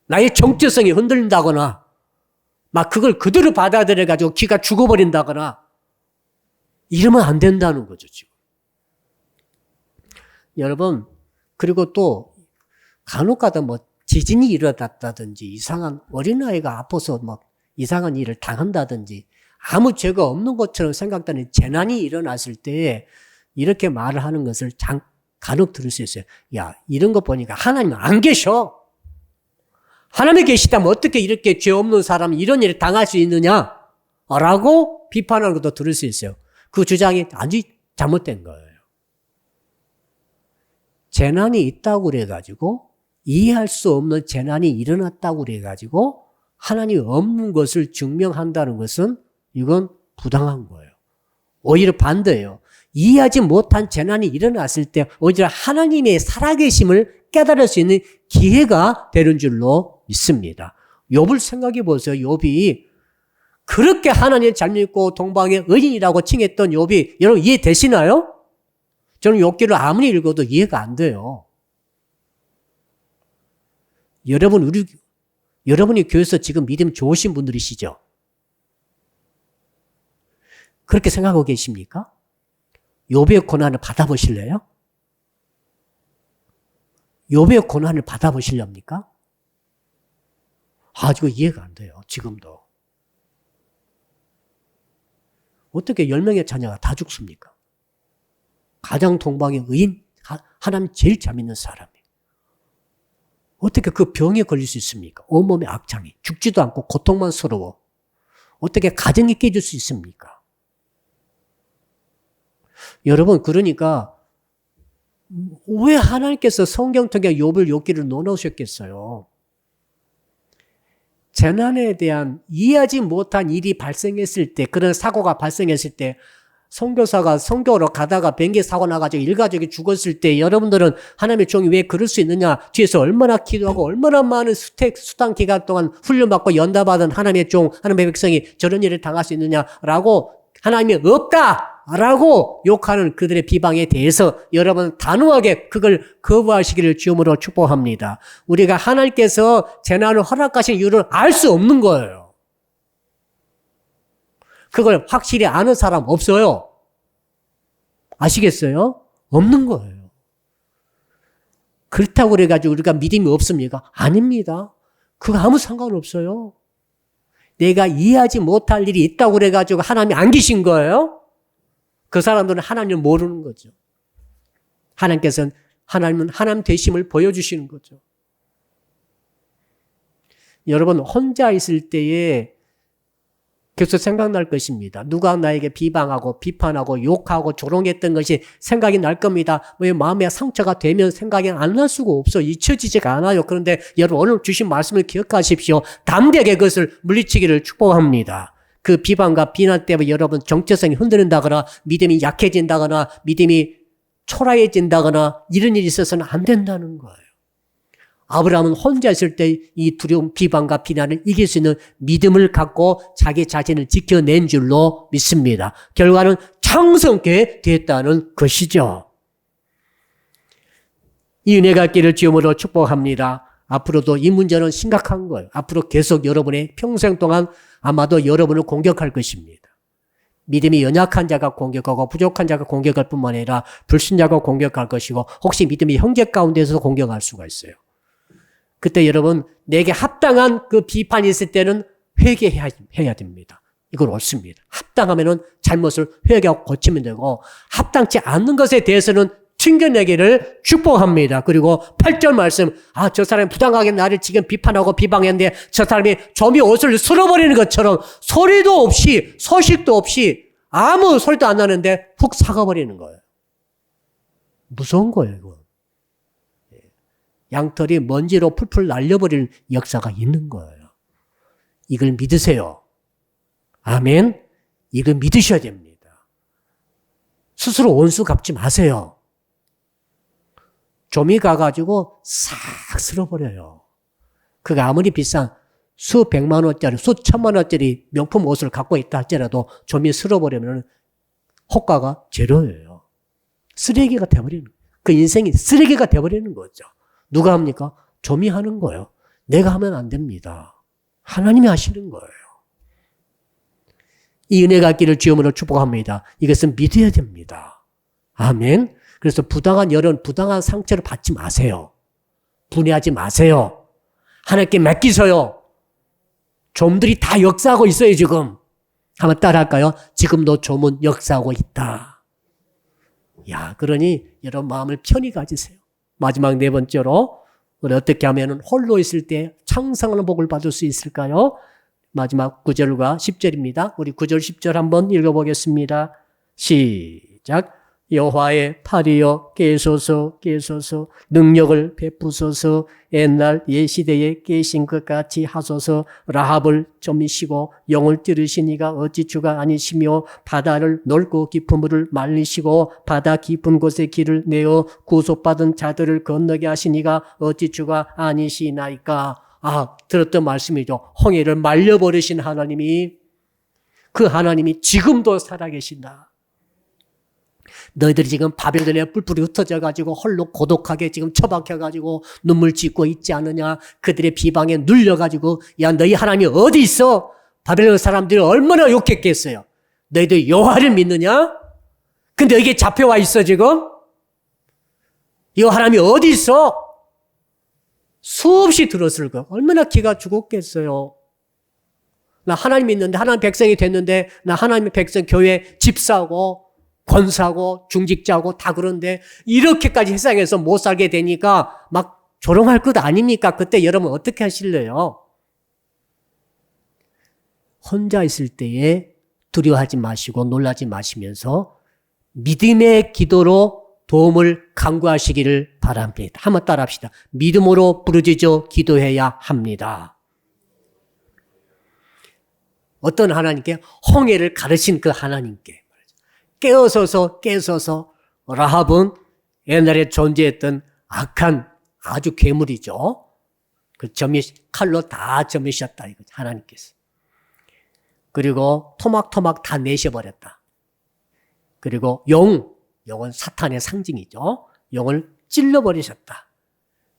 나의 정체성이 흔들린다거나 막 그걸 그대로 받아들여가지고 기가 죽어버린다거나 이러면 안 된다는 거죠, 지금. 여러분, 그리고 또 간혹가다 뭐 지진이 일어났다든지 이상한 어린아이가 아파서 뭐 이상한 일을 당한다든지 아무 죄가 없는 것처럼 생각되는 재난이 일어났을 때 이렇게 말을 하는 것을 간혹 들을 수 있어요. 야, 이런 거 보니까 하나님 안 계셔. 하나님이 계시다면 어떻게 이렇게 죄 없는 사람이 이런 일을 당할 수 있느냐? 라고 비판하는 것도 들을 수 있어요. 그 주장이 아주 잘못된 거예요. 재난이 있다고 그래가지고 이해할 수 없는 재난이 일어났다고 그래가지고 하나님이 없는 것을 증명한다는 것은 이건 부당한 거예요. 오히려 반대예요. 이해하지 못한 재난이 일어났을 때 오히려 하나님의 살아계심을 깨달을 수 있는 기회가 되는 줄로 믿습니다. 욥을 생각해 보세요. 욥이 그렇게 하나님 잘 믿고 동방의 의인이라고 칭했던 욥이 여러분 이해되시나요? 저는 욥기를 아무리 읽어도 이해가 안 돼요. 여러분이 교회에서 지금 믿음 좋으신 분들이시죠? 그렇게 생각하고 계십니까? 욥의 고난을 받아보실래요? 욥의 고난을 받아보시렵니까? 이거 이해가 안 돼요. 지금도. 어떻게 10명의 자녀가 다 죽습니까? 가장 동방의 의인, 하나님 제일 잘 믿는 사람이. 어떻게 그 병에 걸릴 수 있습니까? 온몸에 악창이. 죽지도 않고 고통만 스러워. 어떻게 가정이 깨질 수 있습니까? 여러분, 그러니까 왜 하나님께서 성경 통해 욥을 욥기를 넣어놓으셨겠어요? 재난에 대한 이해하지 못한 일이 발생했을 때, 그런 사고가 발생했을 때 선교사가 선교로 가다가 비행기 사고 나가지고 일가족이 죽었을 때 여러분들은 하나님의 종이 왜 그럴 수 있느냐? 뒤에서 얼마나 기도하고 얼마나 많은 수단 기간 동안 훈련받고 연다받은 하나님의 종, 하나님의 백성이 저런 일을 당할 수 있느냐라고 하나님이 없다라고 욕하는 그들의 비방에 대해서 여러분 단호하게 그걸 거부하시기를 주님으로 축복합니다. 우리가 하나님께서 재난을 허락하신 이유를 알 수 없는 거예요. 그걸 확실히 아는 사람 없어요. 아시겠어요? 없는 거예요. 그렇다고 그래가지고 우리가 믿음이 없습니까? 아닙니다. 그거 아무 상관없어요. 내가 이해하지 못할 일이 있다고 그래가지고 하나님이 안 계신 거예요? 그 사람들은 하나님을 모르는 거죠. 하나님은 하나님 되심을 보여주시는 거죠. 여러분 혼자 있을 때에 계속 생각날 것입니다. 누가 나에게 비방하고 비판하고 욕하고 조롱했던 것이 생각이 날 겁니다. 왜 마음에 상처가 되면 생각이 안 날 수가 없어. 잊혀지지가 않아요. 그런데 여러분 오늘 주신 말씀을 기억하십시오. 담대하게 그것을 물리치기를 축복합니다. 그 비방과 비난 때문에 여러분 정체성이 흔들린다거나 믿음이 약해진다거나 믿음이 초라해진다거나 이런 일이 있어서는 안 된다는 거예요. 아브라함은 혼자 있을 때 이 두려움, 비방과 비난을 이길 수 있는 믿음을 갖고 자기 자신을 지켜낸 줄로 믿습니다. 결과는 창성케 됐다는 것이죠. 이 은혜가 있기를 주님으로 축복합니다. 앞으로도 이 문제는 심각한 거예요. 앞으로 계속 여러분의 평생 동안 아마도 여러분을 공격할 것입니다. 믿음이 연약한 자가 공격하고 부족한 자가 공격할 뿐만 아니라 불신자가 공격할 것이고 혹시 믿음이 형제 가운데서도 공격할 수가 있어요. 그때 여러분 내게 합당한 그 비판이 있을 때는 회개해야 됩니다. 이건 옳습니다. 합당하면은 잘못을 회개하고 고치면 되고 합당치 않는 것에 대해서는 튕겨내기를 축복합니다. 그리고 8절 말씀, 저 사람이 부당하게 나를 지금 비판하고 비방했는데 저 사람이 좀이 옷을 쓸어버리는 것처럼 소리도 없이 소식도 없이 아무 소리도 안 나는데 훅 사가버리는 거예요. 무서운 거예요, 이거. 양털이 먼지로 풀풀 날려버릴 역사가 있는 거예요. 이걸 믿으세요. 아멘. 이걸 믿으셔야 됩니다. 스스로 원수 갚지 마세요. 좀이 가가지고 싹 쓸어버려요. 그가 아무리 비싼 수백만 원짜리, 수천만 원짜리 명품 옷을 갖고 있다 할지라도 좀이 쓸어버리면 호가가 제로예요. 쓰레기가 돼버리는 거예요. 그 인생이 쓰레기가 돼버리는 거죠. 누가 합니까? 좀이 하는 거예요. 내가 하면 안 됩니다. 하나님이 하시는 거예요. 이 은혜가 있기를 주님으로 축복합니다. 이것은 믿어야 됩니다. 아멘. 그래서 부당한 열은 부당한 상처를 받지 마세요. 분해하지 마세요. 하나님께 맡기세요. 좀들이 다 역사하고 있어요, 지금. 한번 따라할까요? 지금도 좀은 역사하고 있다. 그러니 여러분 마음을 편히 가지세요. 마지막 네 번째로, 우리 어떻게 하면 홀로 있을 때 창성하는 복을 받을 수 있을까요? 마지막 9절과 10절입니다. 우리 9절, 10절 한번 읽어보겠습니다. 시작. 여호와의 팔이여 깨소서 깨소서 능력을 베푸소서 옛날 옛시대에 깨신 것 같이 하소서 라합을 점이시고 영을 찌르시니가 어찌 주가 아니시며 바다를 넓고 깊은 물을 말리시고 바다 깊은 곳에 길을 내어 구속받은 자들을 건너게 하시니가 어찌 주가 아니시나이까. 들었던 말씀이죠. 홍해를 말려버리신 하나님이, 그 하나님이 지금도 살아계신다. 너희들이 지금 바벨론에 뿔뿔이 흩어져가지고 홀로 고독하게 지금 처박혀가지고 눈물 짓고 있지 않느냐. 그들의 비방에 눌려가지고 너희 하나님이 어디 있어? 바벨론 사람들이 얼마나 욕했겠어요. 너희들 여호와를 믿느냐? 근데 여기에 잡혀와 있어 지금? 이 하나님이 어디 있어? 수없이 들었을 거야. 얼마나 기가 죽었겠어요. 나 하나님 믿는데 하나님 백성이 됐는데 나 하나님의 백성 교회 집사고 권사고 중직자고 다 그런데 이렇게까지 세상에서 못 살게 되니까 막 조롱할 것 아닙니까? 그때 여러분 어떻게 하실래요? 혼자 있을 때에 두려워하지 마시고 놀라지 마시면서 믿음의 기도로 도움을 간구하시기를 바랍니다. 한번 따라합시다. 믿음으로 부르짖어 기도해야 합니다. 어떤 하나님께? 홍해를 가르친 그 하나님께. 깨어서서 라합은 옛날에 존재했던 악한 아주 괴물이죠. 그 칼로 다 점이셨다 이거 하나님께서. 그리고 토막토막 다 내셔버렸다. 그리고 영은 사탄의 상징이죠. 영을 찔러버리셨다.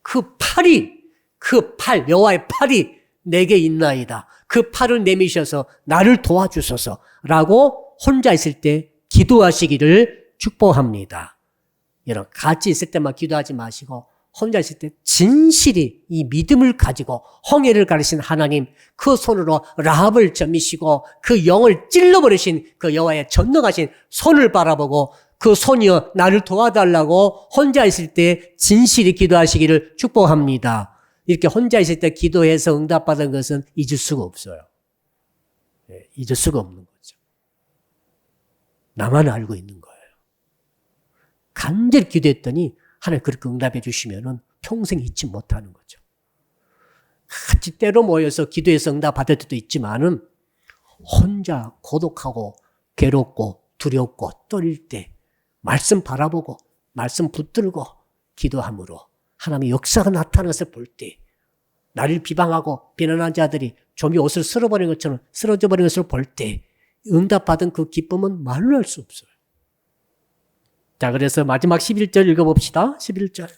그 팔, 여호와의 팔이 내게 있나이다. 그 팔을 내미셔서 나를 도와주소서라고 혼자 있을 때 기도하시기를 축복합니다. 여러분 같이 있을 때만 기도하지 마시고 혼자 있을 때 진실이 이 믿음을 가지고 홍해를 가르신 하나님 그 손으로 라합을 점이시고 그 영을 찔러버리신 그 여호와의 전능하신 손을 바라보고 그 손이여 나를 도와달라고 혼자 있을 때 진실히 기도하시기를 축복합니다. 이렇게 혼자 있을 때 기도해서 응답받은 것은 잊을 수가 없어요. 잊을 수가 없는 거죠. 나만 알고 있는 거예요. 간절히 기도했더니 하나님 그렇게 응답해 주시면은 평생 잊지 못하는 거죠. 같이 때로 모여서 기도해서 응답 받을 때도 있지만은 혼자 고독하고 괴롭고 두렵고 떨릴 때 말씀 바라보고 말씀 붙들고 기도함으로 하나님의 역사가 나타나는 것을 볼 때 나를 비방하고 비난한 자들이 좀이 옷을 쓸어버린 것처럼 쓰러져 버린 것을 볼 때 응답받은 그 기쁨은 말로 할 수 없어요. 자, 그래서 마지막 11절 읽어봅시다. 11절.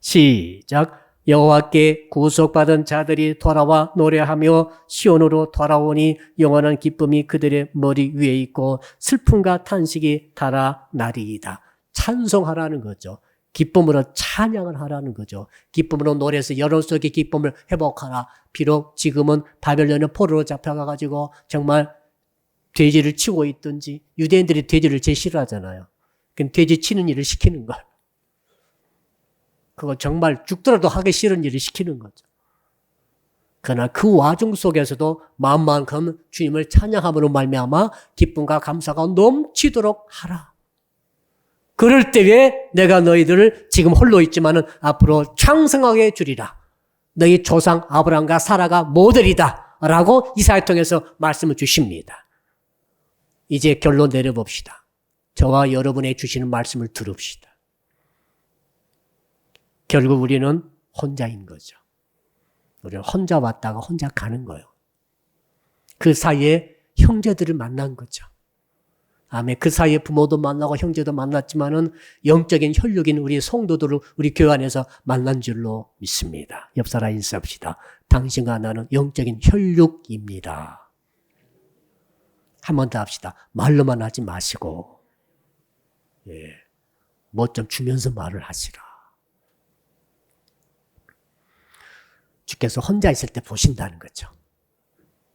시작. 여호와께 구속받은 자들이 돌아와 노래하며 시온으로 돌아오니 영원한 기쁨이 그들의 머리 위에 있고 슬픔과 탄식이 달아나리이다. 찬송하라는 거죠. 기쁨으로 찬양을 하라는 거죠. 기쁨으로 노래해서 여론 속의 기쁨을 회복하라. 비록 지금은 바벨론의 포로로 잡혀가가지고 정말 돼지를 치고 있든지, 유대인들이 돼지를 제일 싫어하잖아요. 그럼 돼지 치는 일을 시키는 거예요. 그거 정말 죽더라도 하기 싫은 일을 시키는 거죠. 그러나 그 와중 속에서도 마음만큼 주님을 찬양함으로 말미암아 기쁨과 감사가 넘치도록 하라. 그럴 때에 내가 너희들을 지금 홀로 있지만은 앞으로昌盛하게 주리라. 너희 조상 아브라함과 사라가 모델이다. 라고 이사야 통해서 말씀을 주십니다. 이제 결론 내려봅시다. 저와 여러분의 주시는 말씀을 들읍시다. 결국 우리는 혼자인 거죠. 우리는 혼자 왔다가 혼자 가는 거예요. 그 사이에 형제들을 만난 거죠. 아멘. 그 사이에 부모도 만나고 형제도 만났지만은 영적인 혈육인 우리 성도들을 우리 교회 안에서 만난 줄로 믿습니다. 옆 사람 인사합시다. 당신과 나는 영적인 혈육입니다. 한 번 더 합시다. 말로만 하지 마시고, 뭐 좀 주면서 말을 하시라. 주께서 혼자 있을 때 보신다는 거죠.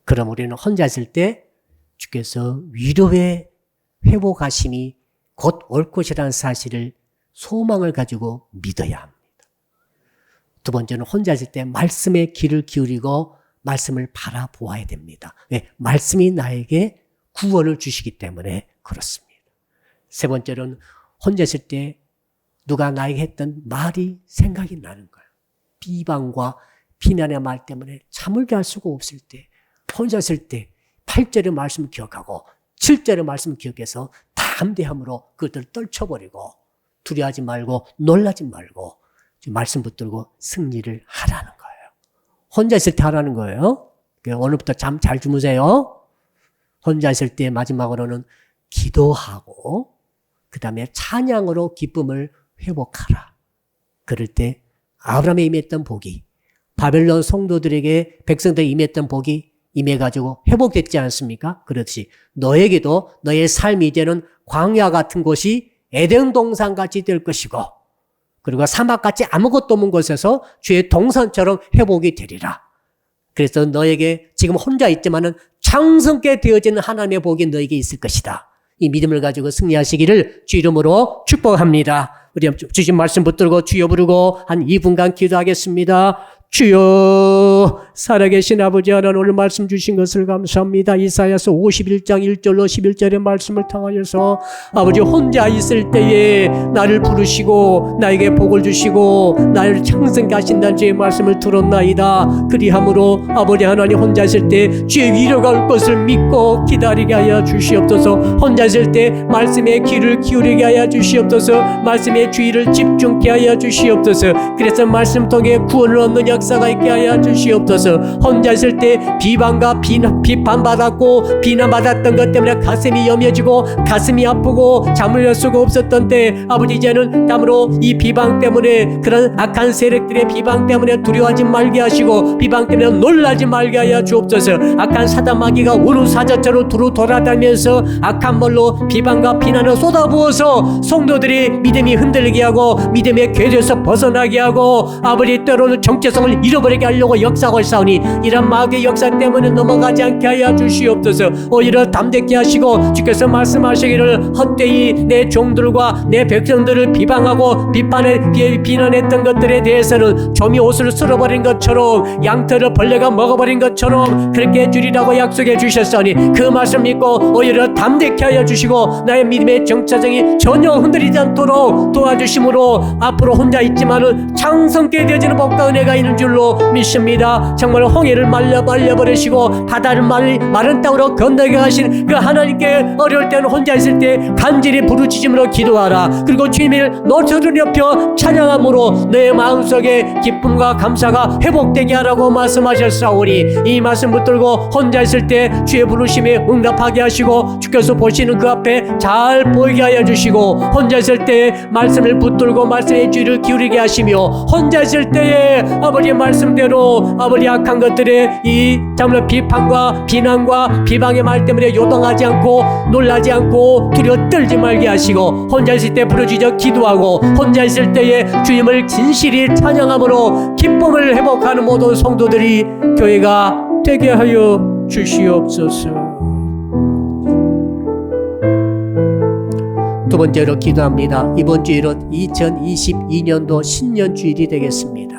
그럼 우리는 혼자 있을 때 주께서 위로의 회복하심이 곧 올 것이라는 사실을 소망을 가지고 믿어야 합니다. 두 번째는 혼자 있을 때 말씀에 귀를 기울이고 말씀을 바라보아야 됩니다. 왜? 말씀이 나에게 구원을 주시기 때문에 그렇습니다. 세 번째는 혼자 있을 때 누가 나에게 했던 말이 생각이 나는 거예요. 비방과 비난의 말 때문에 잠을 잘 수가 없을 때, 혼자 있을 때 8절의 말씀을 기억하고 7절의 말씀을 기억해서 담대함으로 그것들을 떨쳐버리고 두려워하지 말고 놀라지 말고 말씀 붙들고 승리를 하라는 거예요. 혼자 있을 때 하라는 거예요. 오늘부터 잠 잘 주무세요. 혼자 있을 때 마지막으로는 기도하고 그 다음에 찬양으로 기쁨을 회복하라. 그럴 때 아브라함에 임했던 복이 바벨론 성도들에게 백성들에게 임했던 복이 임해가지고 회복됐지 않습니까? 그렇지. 너에게도 너의 삶이 이제는 광야 같은 곳이 에덴 동산같이 될 것이고 그리고 사막같이 아무것도 없는 곳에서 주의 동산처럼 회복이 되리라. 그래서 너에게 지금 혼자 있지만은 창성케 되어지는 하나님의 복이 너에게 있을 것이다. 이 믿음을 가지고 승리하시기를 주 이름으로 축복합니다. 우리 주신 말씀 붙들고 주여 부르고 한 2분간 기도하겠습니다. 주여, 살아계신 아버지 하나님, 오늘 말씀 주신 것을 감사합니다. 이사야서 51장 1절로 11절의 말씀을 통하여서 아버지 혼자 있을 때에 나를 부르시고 나에게 복을 주시고 나를 창생케 하신다는 주의 말씀을 들었나이다. 그리함으로 아버지 하나님 혼자 있을 때 주의 위로가 올 것을 믿고 기다리게 하여 주시옵소서. 혼자 있을 때 말씀에 귀를 기울이게 하여 주시옵소서. 말씀에 주의를 집중케 하여 주시옵소서. 그래서 말씀 통해 구원을 얻는 역사가 있게 하여 주시옵소서. 혼자 있을 때 비방과 비판받았고 비난받았던 것 때문에 가슴이 염려지고 가슴이 아프고 잠을 잘 수가 없었던 때 아버지 이제는 참으로 이 비방 때문에 그런 악한 세력들의 비방 때문에 두려워하지 말게 하시고 비방 때문에 놀라지 말게 하여 주옵소서. 악한 사단 마귀가 우루사자처럼 두루 돌아다니면서 악한 말로 비방과 비난을 쏟아부어서 성도들이 믿음이 흔들리게 하고 믿음의 궤도에서 벗어나게 하고 아버지 때로는 정체성을 잃어버리게 하려고 역사하고 있사오니 이런 마귀의 역사 때문에 넘어가지 않게 하여 주시옵소서. 오히려 담대케 하시고 주께서 말씀하시기를 헛되이 내 종들과 내 백성들을 비방하고 비난했던 것들에 대해서는 점이 옷을 쓸어버린 것처럼 양털을 벌레가 먹어버린 것처럼 그렇게 해주리라고 약속해 주셨으니 그 말씀 믿고 오히려 담대케 하여 주시고 나의 믿음의 정체성이 전혀 흔들리지 않도록 도와주심으로 앞으로 혼자 있지만은 창성케 되어지는 복과 은혜가 있는 줄로 믿습니다. 정말 홍해를 말려버리시고 바다를 마른 땅으로 건너게 하신 그 하나님께 어려울 때는 혼자 있을 때 간절히 부르짖음으로 기도하라. 그리고 주님을 노초를 높여 찬양함으로 내 마음속에 기쁨과 감사가 회복되게 하라고 말씀하셨사오니 이 말씀 붙들고 혼자 있을 때 주의 부르심에 응답하게 하시고 주께서 보시는 그 앞에 잘 보이게 하여 주시고 혼자 있을 때 말씀을 붙들고 말씀의 귀를 기울이게 하시며 혼자 있을 때에 아버지의 말씀대로 아버지 악한 것들의 이 정말 비판과 비난과 비방의 말 때문에 요동하지 않고 놀라지 않고 두려워 떨지 말게 하시고 혼자 있을 때 부르짖어 기도하고 혼자 있을 때에 주님을 진실히 찬양함으로 기쁨을 회복하는 모든 성도들이 교회가 되게 하여 주시옵소서. 두 번째로 기도합니다. 이번 주일은 2022년도 신년주일이 되겠습니다.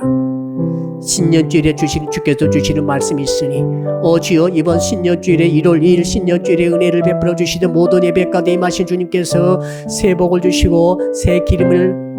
신년주일에 주께서 주시는 말씀이 있으니 주여 이번 신년주일에 1월 2일 신년주일에 은혜를 베풀어 주시던 모든 예배 가운데 임하신 주님께서 새 복을 주시고 새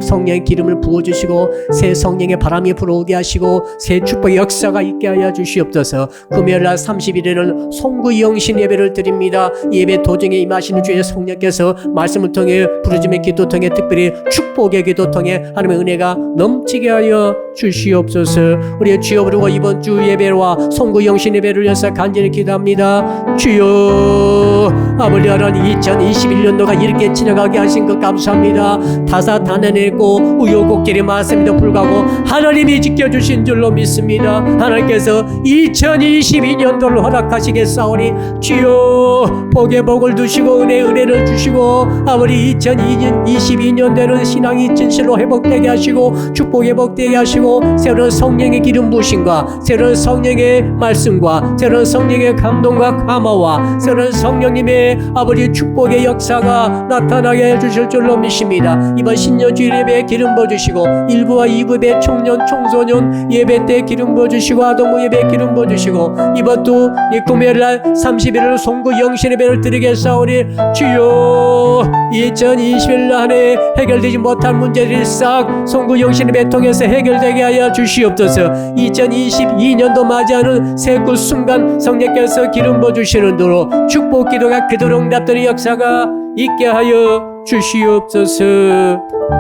성령의 기름을 부어주시고 새 성령의 바람이 불어오게 하시고 새 축복의 역사가 있게 하여 주시옵소서. 금요일날 30일에는 송구영신 예배를 드립니다. 예배 도중에 임하시는 주의 성령께서 말씀을 통해 부르짖음의 기도 통해 특별히 축복의 기도 통해 하나님의 은혜가 넘치게 하여 주시옵소서. 우리의 주여 부르고 이번 주 예배와 송구영신 예배를 위해서 간절히 기도합니다. 주여 아버지 하나님 2021년도가 이렇게 지나가게 하신 것 감사합니다. 다사다난했고 우여곡절이 많습니다. 불구하고 하나님이 지켜주신 줄로 믿습니다. 하나님께서 2022년도를 허락하시겠사오니 주여 복의 복을 두시고 은혜를 주시고 아버지 2022년도에는 신앙이 진실로 회복되게 하시고 축복 회복되게 하시고 새로운 성령의 기름 부으심과 새로운 성령의 말씀과 새로운 성령의 감동과 감화와 새로운 성령님의 아버지 축복의 역사가 나타나게 해주실 줄로 믿습니다. 이번 신년주일 예배에 기름 부어주시고 1부와 2부 예배 청년 청소년 예배 때 기름 부어주시고 아동부 예배에 기름 부어주시고 이번 또 금요일날 30일을 송구 영신 예배를 드리겠사오니 주여 2021년 한 해 해결되지 못한 문제들이 싹 송구 영신 예배 통해서 해결되게 하여 주시옵소서. 2022년도 맞이하는 새구 순간 성령께서 기름 부어주시는 대로 축복 기도가 그대로 응답되는 역사가 있게 하여 주시옵소서.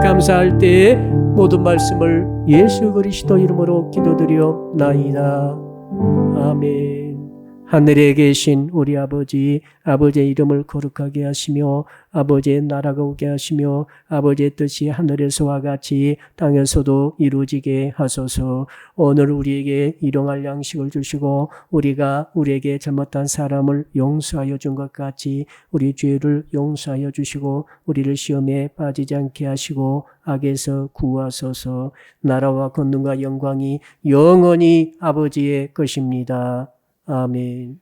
감사할 때 모든 말씀을 예수 그리스도 이름으로 기도드리옵나이다. 아멘. 하늘에 계신 우리 아버지, 아버지의 이름을 거룩하게 하시며 아버지의 나라가 오게 하시며 아버지의 뜻이 하늘에서와 같이 땅에서도 이루어지게 하소서. 오늘 우리에게 일용할 양식을 주시고 우리가 우리에게 잘못한 사람을 용서하여 준 것 같이 우리 죄를 용서하여 주시고 우리를 시험에 빠지지 않게 하시고 악에서 구하소서. 나라와 권능과 영광이 영원히 아버지의 것입니다. 아멘.